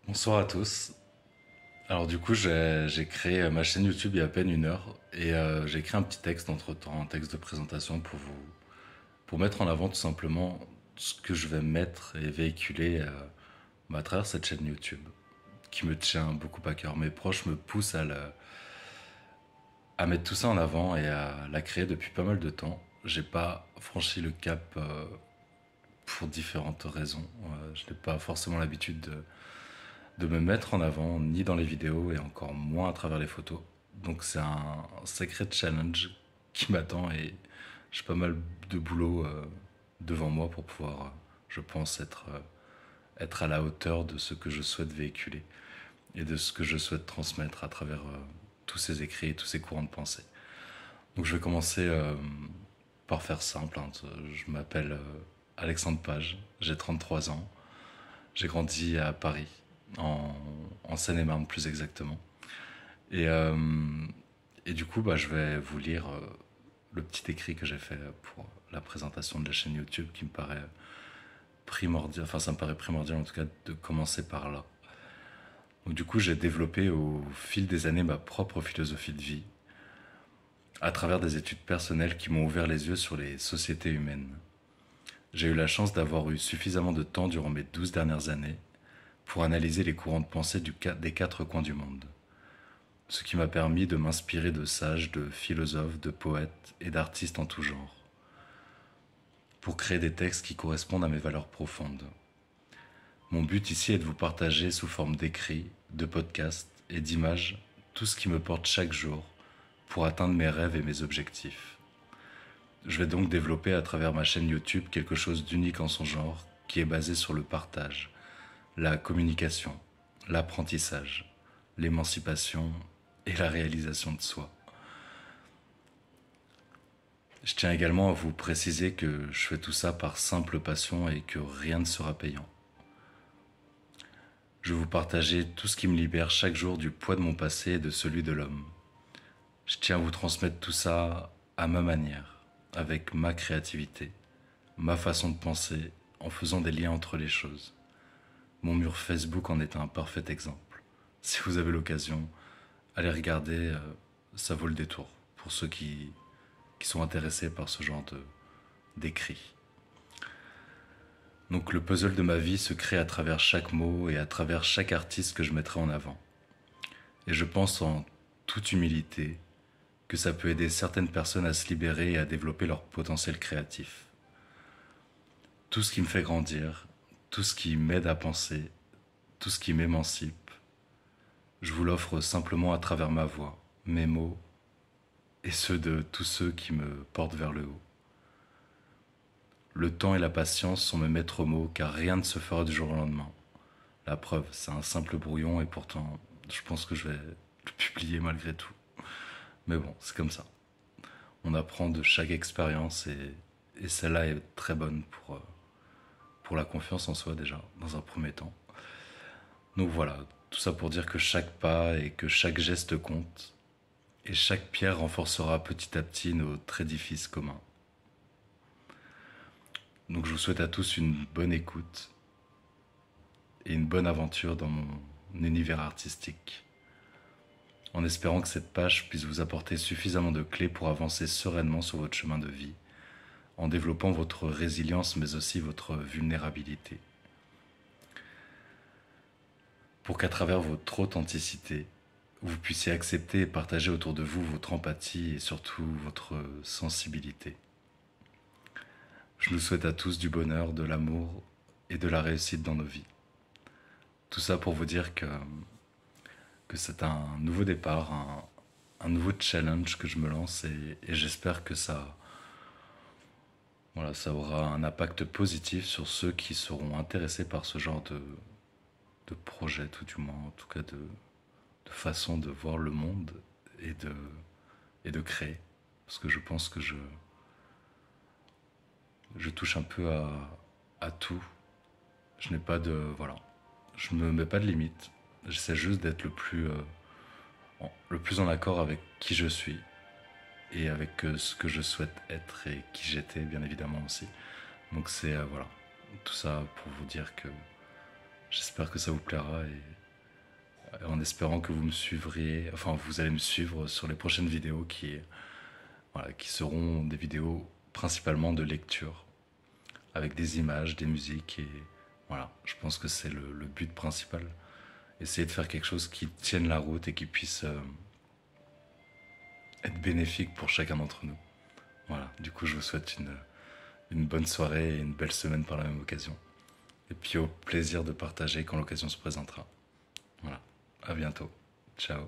Bonsoir à tous. Alors du coup, j'ai créé ma chaîne YouTube il y a à peine une heure et j'ai écrit un petit texte entre-temps, un texte de présentation pour mettre en avant tout simplement ce que je vais mettre et véhiculer à travers cette chaîne YouTube qui me tient beaucoup à cœur. Mes proches me poussent à mettre tout ça en avant et à la créer depuis pas mal de temps. J'ai pas franchi le cap pour différentes raisons. Je n'ai pas forcément l'habitude de me mettre en avant, ni dans les vidéos et encore moins à travers les photos. Donc c'est un sacré challenge qui m'attend et j'ai pas mal de boulot devant moi pour pouvoir, je pense, être à la hauteur de ce que je souhaite véhiculer et de ce que je souhaite transmettre à travers tous ces écrits et tous ces courants de pensée. Donc je vais commencer par faire simple, hein. Je m'appelle Alexandre Page, j'ai 33 ans, j'ai grandi à Paris, en, en Seine-et-Marne plus exactement. Et, euh, et du coup, je vais vous lire le petit écrit que j'ai fait pour la présentation de la chaîne YouTube qui me paraît primordial, enfin ça me paraît primordial en tout cas de commencer par là. Donc du coup, j'ai développé au fil des années ma propre philosophie de vie à travers des études personnelles qui m'ont ouvert les yeux sur les sociétés humaines. J'ai eu la chance d'avoir eu suffisamment de temps durant mes 12 dernières années pour analyser les courants de pensée des quatre coins du monde, ce qui m'a permis de m'inspirer de sages, de philosophes, de poètes et d'artistes en tout genre, pour créer des textes qui correspondent à mes valeurs profondes. Mon but ici est de vous partager sous forme d'écrits, de podcasts et d'images tout ce qui me porte chaque jour pour atteindre mes rêves et mes objectifs. Je vais donc développer à travers ma chaîne YouTube quelque chose d'unique en son genre qui est basé sur le partage, la communication, l'apprentissage, l'émancipation et la réalisation de soi. Je tiens également à vous préciser que je fais tout ça par simple passion et que rien ne sera payant. Je vais vous partager tout ce qui me libère chaque jour du poids de mon passé et de celui de l'homme. Je tiens à vous transmettre tout ça à ma manière, avec ma créativité, ma façon de penser, en faisant des liens entre les choses. Mon mur Facebook en est un parfait exemple. Si vous avez l'occasion, allez regarder, ça vaut le détour pour ceux qui sont intéressés par ce genre d'écrit. Donc le puzzle de ma vie se crée à travers chaque mot et à travers chaque artiste que je mettrai en avant. Et je pense en toute humilité que ça peut aider certaines personnes à se libérer et à développer leur potentiel créatif. Tout ce qui me fait grandir, tout ce qui m'aide à penser, tout ce qui m'émancipe, je vous l'offre simplement à travers ma voix, mes mots et ceux de tous ceux qui me portent vers le haut. Le temps et la patience sont mes maîtres mots car rien ne se fera du jour au lendemain. La preuve, c'est un simple brouillon et pourtant, je pense que je vais le publier malgré tout. Mais bon, c'est comme ça. On apprend de chaque expérience et celle-là est très bonne pour la confiance en soi déjà, dans un premier temps. Donc voilà, tout ça pour dire que chaque pas et que chaque geste compte et chaque pierre renforcera petit à petit notre édifice commun. Donc je vous souhaite à tous une bonne écoute et une bonne aventure dans mon univers artistique, en espérant que cette page puisse vous apporter suffisamment de clés pour avancer sereinement sur votre chemin de vie, en développant votre résilience mais aussi votre vulnérabilité, pour qu'à travers votre authenticité, vous puissiez accepter et partager autour de vous votre empathie et surtout votre sensibilité. Je nous souhaite à tous du bonheur, de l'amour et de la réussite dans nos vies. Tout ça pour vous dire que c'est un nouveau départ, un nouveau challenge que je me lance et j'espère que ça aura un impact positif sur ceux qui seront intéressés par ce genre de projet, tout du moins, en tout cas de façon de voir le monde et et de créer. Parce que je pense que je touche un peu à tout. Je n'ai pas de... Voilà. Je me mets pas de limite. J'essaie juste d'être le plus en accord avec qui je suis et avec ce que je souhaite être et qui j'étais bien évidemment aussi. Donc c'est voilà, tout ça pour vous dire que J'espère que ça vous plaira et en espérant que vous me suivriez, enfin vous allez me suivre sur les prochaines vidéos voilà, qui seront des vidéos principalement de lecture, avec des images, des musiques et voilà, je pense que c'est le but principal. Essayer de faire quelque chose qui tienne la route et qui puisse être bénéfique pour chacun d'entre nous. Voilà, du coup je vous souhaite une bonne soirée et une belle semaine par la même occasion. Et puis au plaisir de partager quand l'occasion se présentera. Voilà, à bientôt. Ciao.